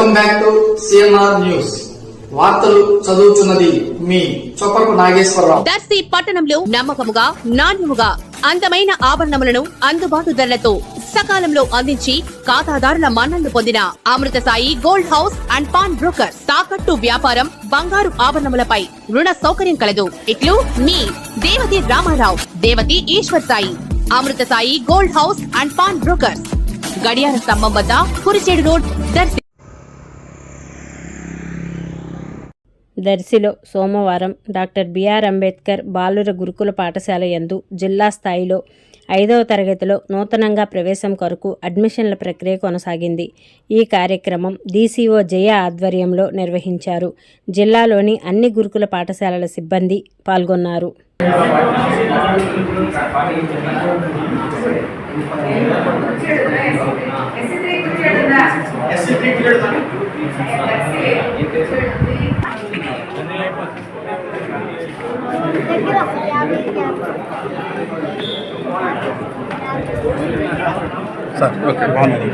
Welcome back to CMR news. వార్తలు చదువుతున్నది మీ చొప్పరపు నాగేశ్వరరావు. దర్శి పట్టణంలో నమ్మకముగా, నాణ్యముగా అందమైన ఆభరణములను అందుబాటు ధరలతో సకాలంలో అందించి ఖాతాదారుల మన్ననలు పొందిన Amrutha Sai gold house and pawn broker. తాకట్టు వ్యాపారం, బంగారు ఆభరణములపై రుణ సౌకర్యం కలదు. ఇట్లు మీ Devathi Ramarao, Devathi Eshwar Sai. Amrutha Sai gold house and pawn broker, గడియార స్తంభం వద్ద, కురిచేడు రోడ్, దర్శి. దర్శిలో సోమవారం డాక్టర్ బిఆర్ అంబేద్కర్ బాలుర గురుకుల పాఠశాల యందు జిల్లా స్థాయిలో 5వ తరగతిలో నూతనంగా ప్రవేశం కొరకు అడ్మిషన్ల ప్రక్రియ కొనసాగింది. ఈ కార్యక్రమం డీసీఓ జయ ఆధ్వర్యంలో నిర్వహించారు. జిల్లాలోని అన్ని గురుకుల పాఠశాలల సిబ్బంది పాల్గొన్నారు. సార్ ఓకే బాగున్నది.